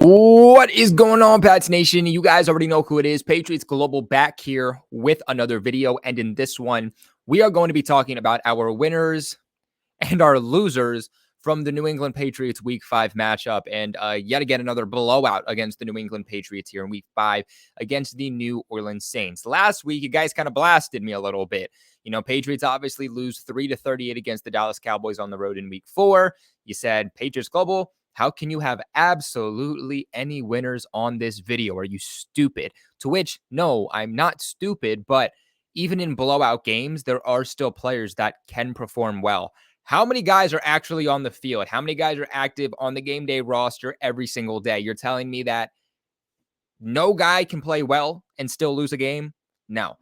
What is going on, Pats Nation? You guys already know who it is. Patriots Global back here with another video. And in this one, we are going to be talking about our winners and our losers from the New England Patriots Week 5 matchup. And yet again, another blowout against the New England Patriots here in Week 5 against the New Orleans Saints. Last week, you guys kind of blasted me a little bit. You know, Patriots obviously lose 3-38 against the Dallas Cowboys on the road in Week 4. You said, Patriots Global, how can you have absolutely any winners on this video? Are you stupid? To which, no, I'm not stupid, but even in blowout games, there are still players that can perform well. How many guys are actually on the field? How many guys are active on the game day roster every single day? You're telling me that no guy can play well and still lose a game? No.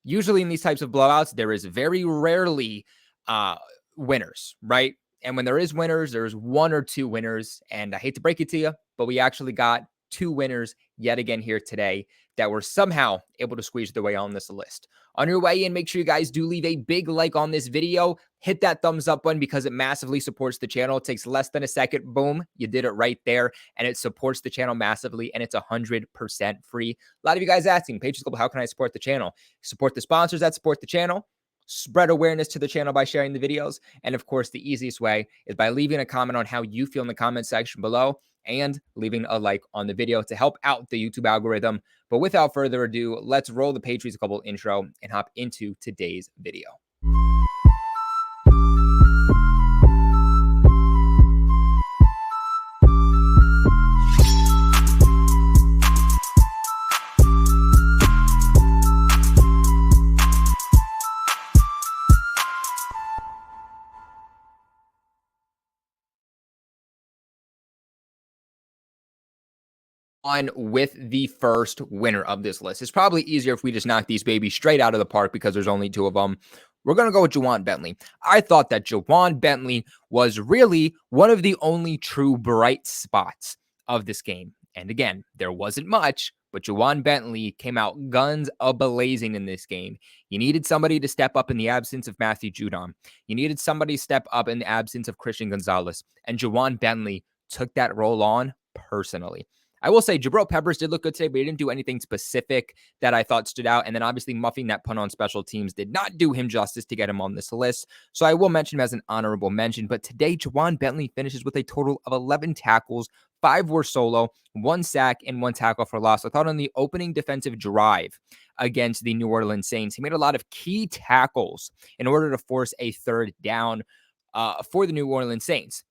Usually in these types of blowouts, there is very rarely winners, right? And when there is winners, there's one or two winners. And I hate to break it to you, but we actually got two winners yet again here today that were somehow able to squeeze their way on this list. On your way in, make sure you guys do leave a big like on this video. Hit that thumbs up button because it massively supports the channel. It takes less than a second. Boom, you did it right there. And it supports the channel massively. And it's 100% free. A lot of you guys asking, Patriots Global, how can I support the channel? Support the sponsors that support the channel. Spread awareness to the channel by sharing the videos. And of course, the easiest way is by leaving a comment on how you feel in the comment section below and leaving a like on the video to help out the YouTube algorithm. But without further ado, let's roll the Patriots Global intro and hop into today's video. On with the first winner of this list. It's probably easier if we just knock these babies straight out of the park because there's only two of them. We're going to go with Ja'Whaun Bentley. I thought that Ja'Whaun Bentley was really one of the only true bright spots of this game. And again, there wasn't much, but Ja'Whaun Bentley came out guns a-blazing in this game. You needed somebody to step up in the absence of Matthew Judon. You needed somebody to step up in the absence of Christian Gonzalez. And Ja'Whaun Bentley took that role on personally. I will say Jabril Peppers did look good today, but he didn't do anything specific that I thought stood out. And then obviously muffing that punt on special teams did not do him justice to get him on this list. So I will mention him as an honorable mention. But today, Ja'Whaun Bentley finishes with a total of 11 tackles, 5 were solo, 1 sack, and 1 tackle for loss. I thought on the opening defensive drive against the New Orleans Saints, he made a lot of key tackles in order to force a third down for the New Orleans Saints.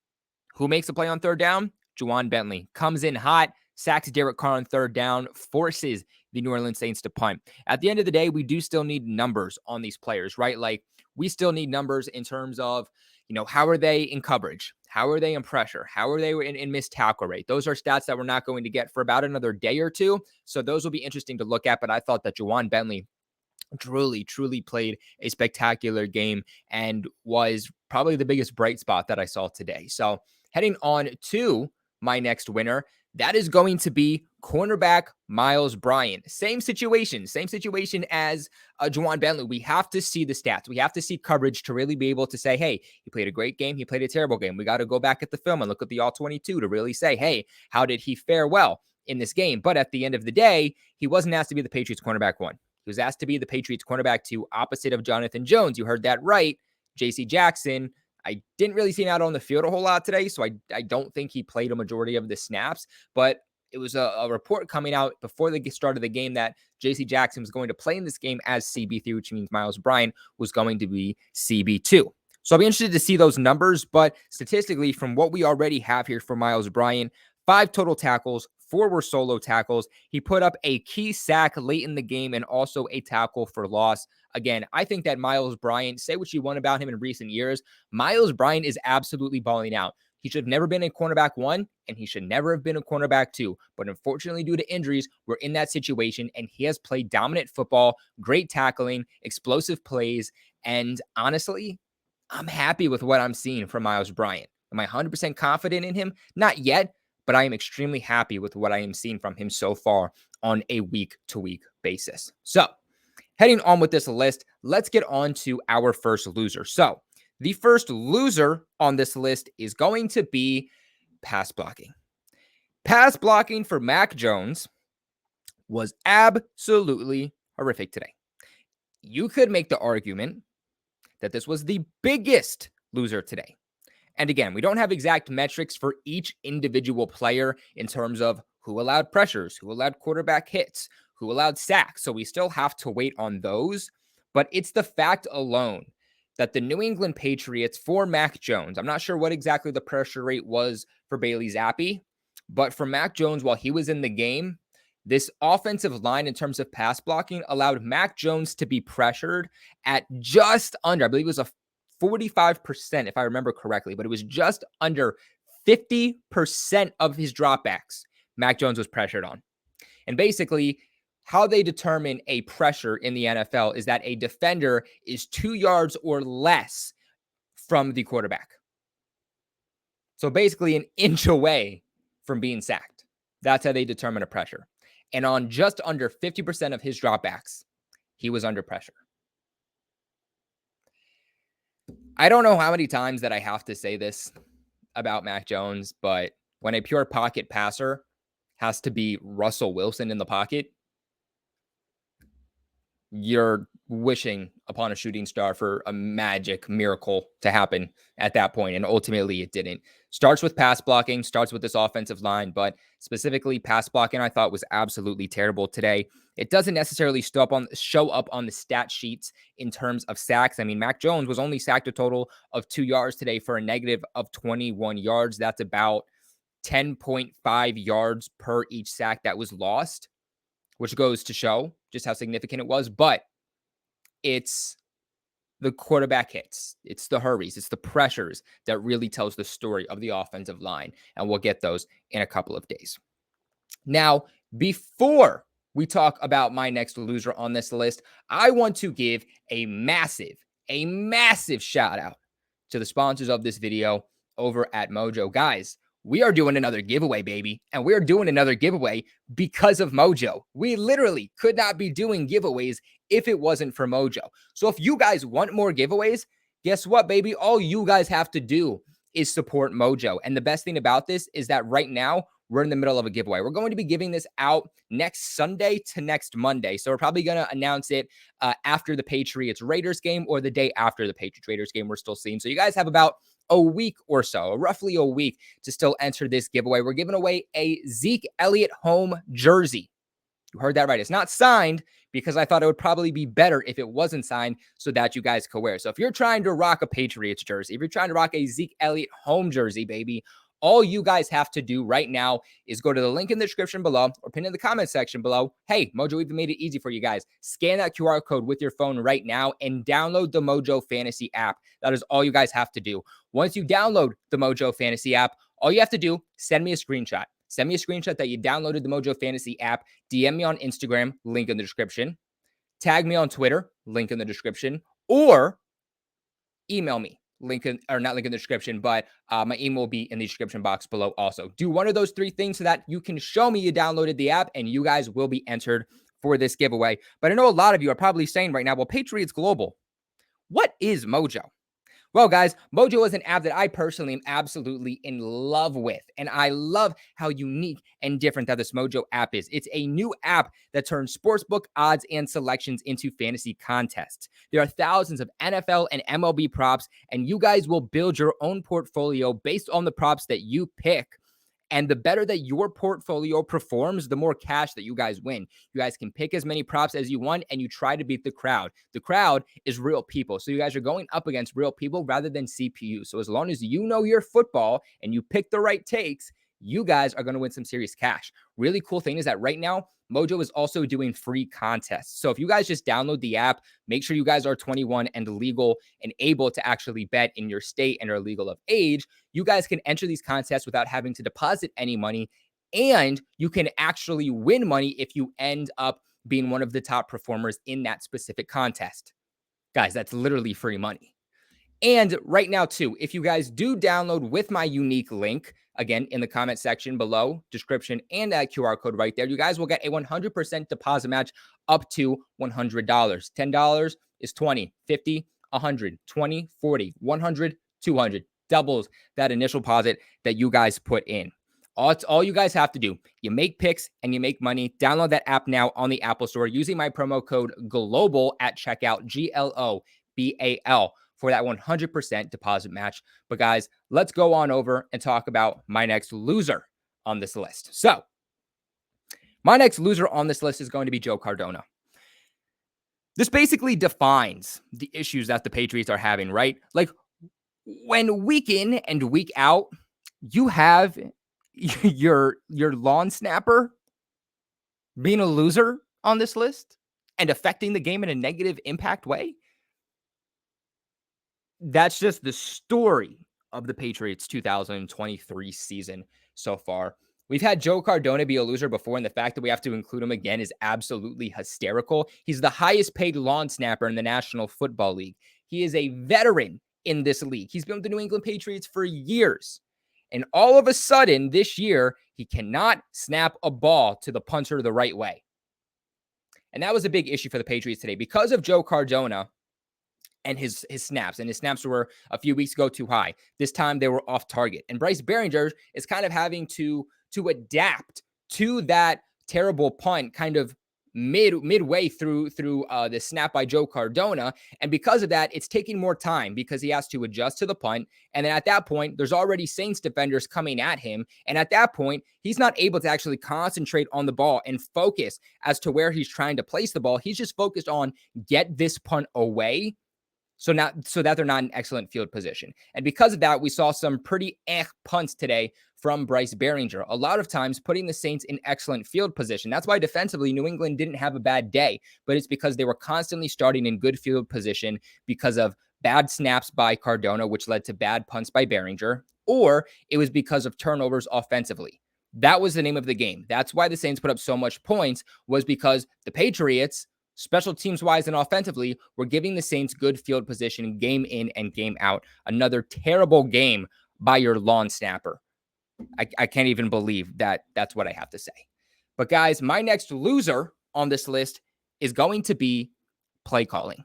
Who makes the play on third down? Ja'Whaun Bentley comes in hot, sacks Derek Carr on third down, forces the New Orleans Saints to punt. At the end of the day, we do still need numbers on these players, right? Like, we still need numbers in terms of, you know, how are they in coverage? How are they in pressure? How are they in missed tackle rate? Those are stats that we're not going to get for about another day or two. So those will be interesting to look at. But I thought that Ja'Whaun Bentley truly played a spectacular game and was probably the biggest bright spot that I saw today. So heading on to my next winner, that is going to be cornerback Myles Bryant. Same situation as Ja'Whaun Bentley. We have to see the stats. We have to see coverage to really be able to say, hey, he played a great game. He played a terrible game. We got to go back at the film and look at the all-22 to really say, hey, how did he fare well in this game? But at the end of the day, he wasn't asked to be the Patriots cornerback 1. He was asked to be the Patriots cornerback 2, opposite of Jonathan Jones. You heard that right. J.C. Jackson. I didn't really see him out on the field a whole lot today, so I don't think he played a majority of the snaps, but it was a report coming out before the start of the game that J.C. Jackson was going to play in this game as CB3, which means Myles Bryant was going to be CB2. So I'll be interested to see those numbers, but statistically, from what we already have here for Myles Bryant, 5 total tackles, 4 were solo tackles. He put up a key sack late in the game and also a tackle for loss. Again, I think that Myles Bryant, say what you want about him in recent years, Myles Bryant is absolutely balling out. He should have never been a cornerback 1, and he should never have been a cornerback 2. But unfortunately, due to injuries, we're in that situation, and he has played dominant football, great tackling, explosive plays, and honestly, I'm happy with what I'm seeing from Myles Bryant. Am I 100% confident in him? Not yet, but I am extremely happy with what I am seeing from him so far on a week-to-week basis. So, heading on with this list, let's get on to our first loser. So, the first loser on this list is going to be pass blocking. Pass blocking for Mac Jones was absolutely horrific today. You could make the argument that this was the biggest loser today. And again, we don't have exact metrics for each individual player in terms of who allowed pressures, who allowed quarterback hits, who allowed sacks. So we still have to wait on those. But it's the fact alone that the New England Patriots for Mac Jones, I'm not sure what exactly the pressure rate was for Bailey Zappi, but for Mac Jones while he was in the game, this offensive line in terms of pass blocking allowed Mac Jones to be pressured at just under, I believe it was a 45%, if I remember correctly, but it was just under 50% of his dropbacks Mac Jones was pressured on. And basically, how they determine a pressure in the NFL is that a defender is 2 yards or less from the quarterback. So basically an inch away from being sacked. That's how they determine a pressure. And on just under 50% of his dropbacks, he was under pressure. I don't know how many times that I have to say this about Mac Jones, but when a pure pocket passer has to be Russell Wilson in the pocket, you're wishing upon a shooting star for a magic miracle to happen at that point. And ultimately it didn't. Starts with pass blocking, starts with this offensive line, but specifically pass blocking, I thought was absolutely terrible today. It doesn't necessarily show up on the stat sheets in terms of sacks. I mean, Mac Jones was only sacked a total of 2 yards today for a negative of 21 yards. That's about 10.5 yards per each sack that was lost, which goes to show just how significant it was. But it's the quarterback hits, it's the hurries, it's the pressures that really tells the story of the offensive line. And we'll get those in a couple of days. Now, before we talk about my next loser on this list, I want to give a massive shout out to the sponsors of this video over at Mojo. Guys, we are doing another giveaway, baby. And we're doing another giveaway because of Mojo. We literally could not be doing giveaways if it wasn't for Mojo. So if you guys want more giveaways, guess what, baby? All you guys have to do is support Mojo. And the best thing about this is that right now, we're in the middle of a giveaway. We're going to be giving this out next Sunday to next Monday. So we're probably going to announce it after the Patriots Raiders game or the day after the Patriots Raiders game. We're still seeing. So you guys have about a week or so, roughly a week to still enter this giveaway. We're giving away a Zeke Elliott home jersey. You heard that right. It's not signed because I thought it would probably be better if it wasn't signed so that you guys could wear. So if you're trying to rock a Patriots jersey, if you're trying to rock a Zeke Elliott home jersey, baby, all you guys have to do right now is go to the link in the description below or pin in the comment section below. Hey, Mojo even made it easy for you guys. Scan that QR code with your phone right now and download the Mojo Fantasy app. That is all you guys have to do. Once you download the Mojo Fantasy app, all you have to do, send me a screenshot. Send me a screenshot that you downloaded the Mojo Fantasy app. DM me on Instagram, link in the description. Tag me on Twitter, link in the description. Or email me. Link in, or not link in the description, but my email will be in the description box below also. Do one of those three things so that you can show me you downloaded the app and you guys will be entered for this giveaway. But I know a lot of you are probably saying right now, well, Patriots Global, what is Mojo? Well, guys, Mojo is an app that I personally am absolutely in love with, and I love how unique and different that this Mojo app is. It's a new app that turns sportsbook odds and selections into fantasy contests. There are thousands of NFL and MLB props, and you guys will build your own portfolio based on the props that you pick. And the better that your portfolio performs, the more cash that you guys win. You guys can pick as many props as you want, and you try to beat the crowd. The crowd is real people. So you guys are going up against real people rather than CPU. So as long as you know your football and you pick the right takes, you guys are going to win some serious cash. Really cool thing is that right now, Mojo is also doing free contests. So if you guys just download the app, make sure you guys are 21 and legal and able to actually bet in your state and are legal of age, you guys can enter these contests without having to deposit any money. And you can actually win money if you end up being one of the top performers in that specific contest. Guys, that's literally free money. And right now, too, if you guys do download with my unique link, again, in the comment section below, description, and that QR code right there, you guys will get a 100% deposit match up to $100. $10 is 20, 50, 100, 20, 40, 100, 200. Doubles that initial deposit that you guys put in. All you guys have to do, you make picks and you make money. Download that app now on the Apple Store using my promo code GLOBAL at checkout, GLOBAL, for that 100% deposit match. But guys, let's go on over and talk about my next loser on this list. So my next loser on this list is going to be Joe Cardona. This basically defines the issues that the Patriots are having, right? Like when week in and week out, you have your lawn snapper being a loser on this list and affecting the game in a negative impact way. That's just the story of the Patriots 2023 season so far. We've had Joe Cardona be a loser before, and the fact that we have to include him again is absolutely hysterical. He's the highest paid lawn snapper in the National Football League. He is a veteran in this league. He's been with the New England Patriots for years. And all of a sudden this year, he cannot snap a ball to the punter the right way. And that was a big issue for the Patriots today because of Joe Cardona and his snaps. And his snaps were a few weeks ago too high. This time they were off target. And Bryce Behringer is kind of having to adapt to that terrible punt kind of midway through the snap by Joe Cardona. And because of that, it's taking more time because he has to adjust to the punt. And then at that point, there's already Saints defenders coming at him. And at that point, he's not able to actually concentrate on the ball and focus as to where he's trying to place the ball. He's just focused on get this punt away so that they're not in excellent field position. And because of that, we saw some pretty punts today from Bryce Behringer. A lot of times putting the Saints in excellent field position. That's why defensively, New England didn't have a bad day, but it's because they were constantly starting in good field position because of bad snaps by Cardona, which led to bad punts by Behringer, or it was because of turnovers offensively. That was the name of the game. That's why the Saints put up so much points, was because the Patriots, special teams wise and offensively, were giving the Saints good field position game in and game out. Another terrible game by your lawn snapper. I can't even believe that's what I have to say. But guys, my next loser on this list is going to be play calling.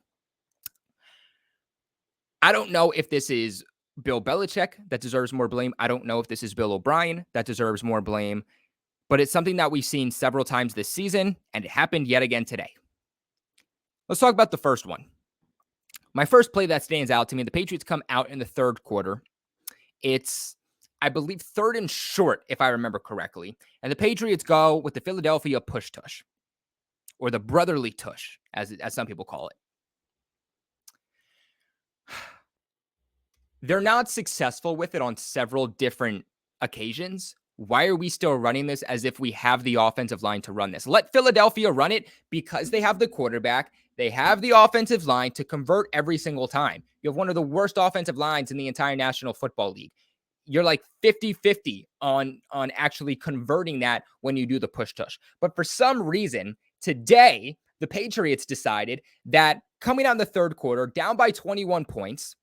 I don't know if this is Bill Belichick that deserves more blame. I don't know if this is Bill O'Brien that deserves more blame. But it's something that we've seen several times this season, and it happened yet again today. Let's talk about the first one. My first play that stands out to me, the Patriots come out in the third quarter. It's, I believe, 3rd and short, if I remember correctly. And the Patriots go with the Philadelphia push tush, or the brotherly tush, as some people call it. They're not successful with it on several different occasions. Why are we still running this as if we have the offensive line to run this? Let Philadelphia run it because they have the quarterback. They have the offensive line to convert every single time. You have one of the worst offensive lines in the entire National Football League. You're like 50-50 on actually converting that when you do the push tush. But for some reason, today, the Patriots decided that coming out in the third quarter, down by 21 points,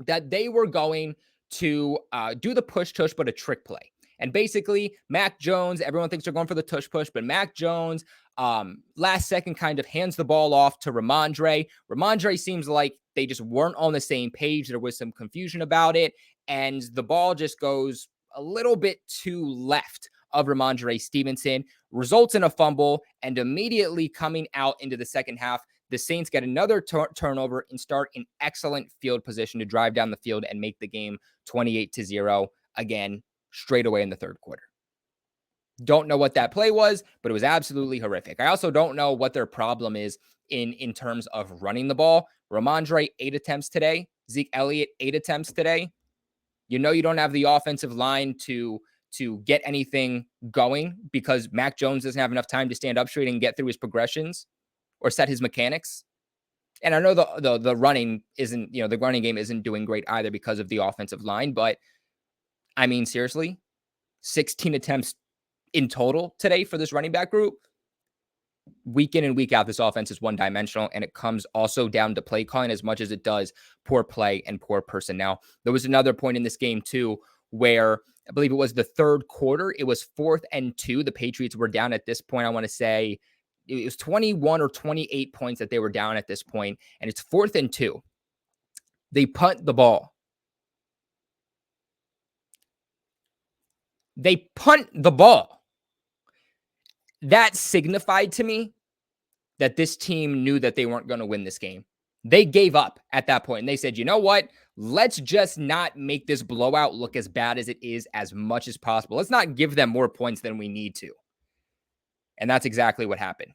that they were going to do the push tush, but a trick play. And basically, Mac Jones, everyone thinks they're going for the tush push, but Mac Jones, last second kind of hands the ball off to Ramondre. Ramondre seems like they just weren't on the same page. There was some confusion about it, and the ball just goes a little bit to left of Ramondre Stevenson, results in a fumble, and immediately coming out into the second half, the Saints get another turnover and start in excellent field position to drive down the field and make the game 28-0 again, straight away in the third quarter. Don't know what that play was, but it was absolutely horrific. I also don't know what their problem is in terms of running the ball. Ramondre, 8 attempts today. Zeke Elliott, 8 attempts today. You know you don't have the offensive line to get anything going because Mac Jones doesn't have enough time to stand up straight and get through his progressions or set his mechanics. And I know the running isn't, the running game isn't doing great either because of the offensive line, but I mean, seriously, 16 attempts in total today for this running back group. Week in and week out, this offense is one-dimensional, and it comes also down to play calling as much as it does poor play and poor personnel. There was another point in this game, too, where I believe it was the third quarter. It was 4th and 2. The Patriots were down at this point, I want to say, it was 21 or 28 points that they were down at this point, and it's 4th and 2. They punt the ball. They punt the ball. That signified to me that this team knew that they weren't going to win this game. They gave up at that point and they said, you know what? Let's just not make this blowout look as bad as it is as much as possible. Let's not give them more points than we need to. And that's exactly what happened.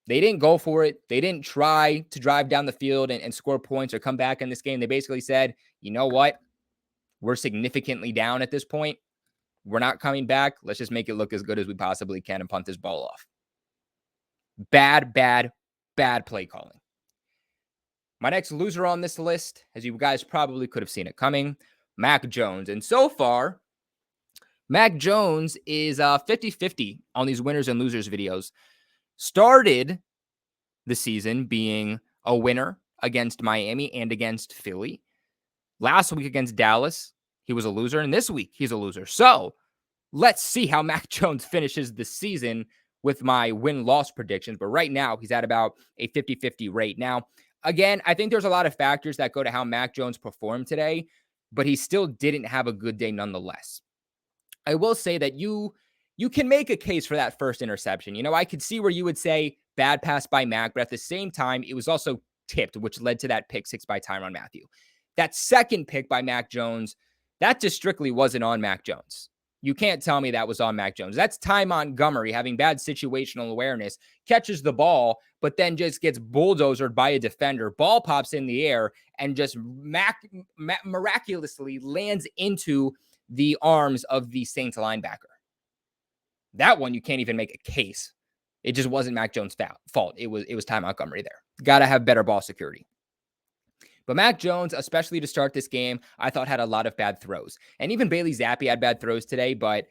They didn't go for it. They didn't try to drive down the field and score points or come back in this game. They basically said, you know what? We're significantly down at this point. We're not coming back. Let's just make it look as good as we possibly can and punt this ball off. Bad play calling. My next loser on this list, as you guys probably could have seen it coming, Mac Jones. And so far, Mac Jones is 50-50 on these winners and losers videos. Started the season being a winner against Miami and against Philly. Last week against Dallas, he was a loser. And this week, he's a loser. So let's see how Mac Jones finishes the season with my win-loss predictions. But right now, he's at about a 50-50 rate. Now, again, I think there's a lot of factors that go to how Mac Jones performed today, but he still didn't have a good day nonetheless. I will say that you can make a case for that first interception. You know, I could see where you would say bad pass by Mac, but at the same time, it was also tipped, which led to that pick six by Tyrann Mathieu. That second pick by Mac Jones, that just strictly wasn't on Mac Jones. You can't tell me that was on Mac Jones. That's Ty Montgomery having bad situational awareness, catches the ball, but then just gets bulldozered by a defender. Ball pops in the air and just miraculously lands into the arms of the Saints linebacker. That one, you can't even make a case. It just wasn't Mac Jones' fault. It was Ty Montgomery there. Got to have better ball security. But Mac Jones, especially to start this game, I thought had a lot of bad throws. And even Bailey Zappi had bad throws today, but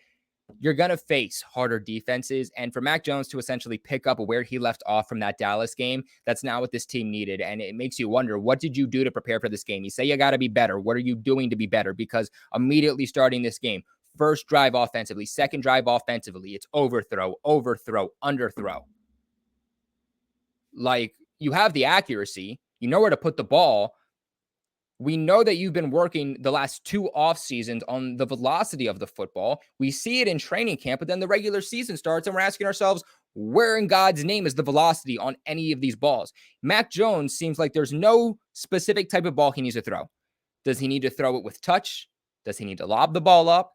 you're going to face harder defenses. And for Mac Jones to essentially pick up where he left off from that Dallas game, that's not what this team needed. And it makes you wonder, what did you do to prepare for this game? You say you got to be better. What are you doing to be better? Because immediately starting this game, first drive offensively, second drive offensively, it's overthrow, underthrow. Like, you have the accuracy. You know where to put the ball. We know that you've been working the last two off seasons on the velocity of the football. We see it in training camp, but then the regular season starts and we're asking ourselves, where in God's name is the velocity on any of these balls? Mac Jones seems like there's no specific type of ball he needs to throw. Does he need to throw it with touch? Does he need to lob the ball up?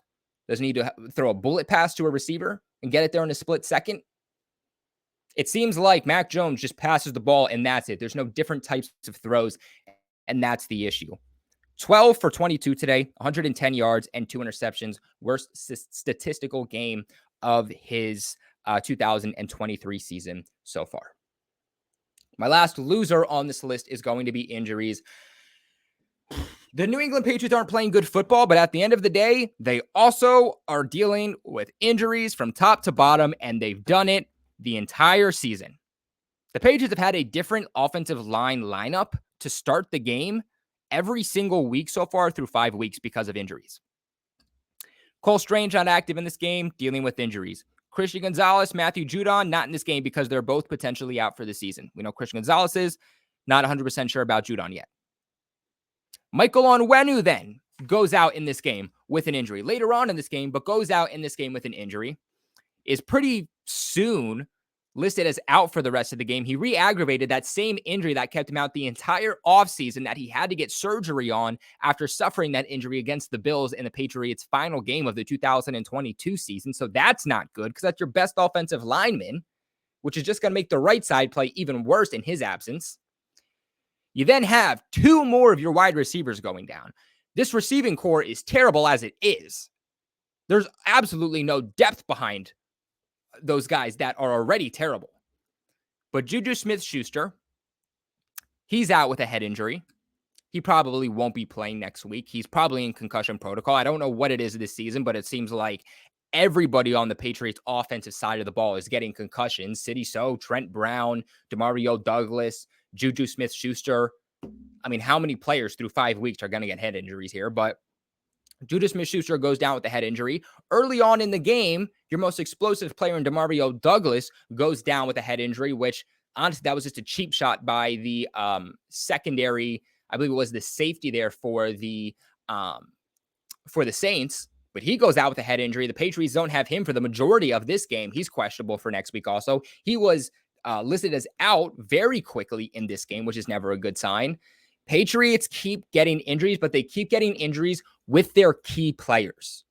Does he need to throw a bullet pass to a receiver and get it there in a split second? It seems like Mac Jones just passes the ball and that's it. There's no different types of throws. And that's the issue. 12 for 22 today, 110 yards and 2 interceptions. Worst statistical game of his 2023 season so far. My last loser on this list is going to be injuries. The New England Patriots aren't playing good football, but at the end of the day, they also are dealing with injuries from top to bottom, and they've done it the entire season. The Patriots have had a different offensive line lineup to start the game every single week so far through 5 weeks because of injuries. Cole Strange not active in this game, dealing with injuries. Christian Gonzalez, Matthew Judon, not in this game because they're both potentially out for the season. We know Christian Gonzalez is, not 100% sure about Judon yet. Michael Onwenu then goes out in this game with an injury. Later on in this game, but goes out in this game with an injury. Is pretty soon listed as out for the rest of the game. He re-aggravated that same injury that kept him out the entire offseason that he had to get surgery on after suffering that injury against the Bills in the Patriots' final game of the 2022 season. So that's not good because that's your best offensive lineman, which is just going to make the right side play even worse in his absence. You then have 2 more of your wide receivers going down. This receiving core is terrible as it is. There's absolutely no depth behind those guys that are already terrible. But Juju Smith-Schuster, he's out with a head injury. He probably won't be playing next week. He's probably in concussion protocol. I don't know what it is this season, but it seems like everybody on the Patriots offensive side of the ball is getting concussions. Sidy Sow, Trent Brown, Demario Douglas, Juju Smith-Schuster. I mean, how many players through 5 weeks are going to get head injuries here? But Juju Smith-Schuster goes down with a head injury. Early on in the game, your most explosive player in Demario Douglas goes down with a head injury, which honestly, that was just a cheap shot by the secondary. I believe it was the safety there for the Saints. but he goes out with a head injury. The Patriots don't have him for the majority of this game. He's questionable for next week also. He was listed as out very quickly in this game, which is never a good sign. Patriots keep getting injuries, but they keep getting injuries with their key players.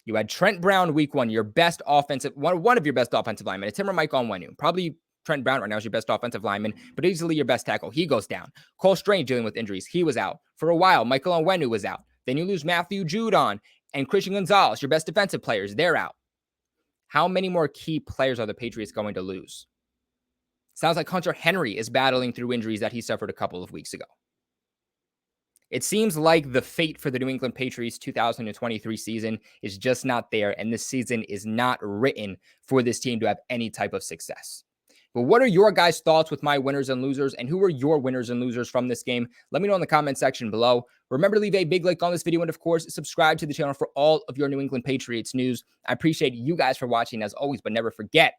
You had Trent Brown week 1, your best offensive, one of your best offensive linemen. It's him or Mike Onwenu. Probably Trent Brown right now is your best offensive lineman, but easily your best tackle. He goes down. Cole Strange dealing with injuries. He was out. For a while, Michael Onwenu was out. Then you lose Matthew Judon and Christian Gonzalez, your best defensive players. They're out. How many more key players are the Patriots going to lose? Sounds like Hunter Henry is battling through injuries that he suffered a couple of weeks ago. It seems like the fate for the New England Patriots 2023 season is just not there, and this season is not written for this team to have any type of success. But what are your guys' thoughts with my winners and losers, and who are your winners and losers from this game? Let me know in the comment section below. Remember to leave a big like on this video, and of course, subscribe to the channel for all of your New England Patriots news. I appreciate you guys for watching as always, but never forget,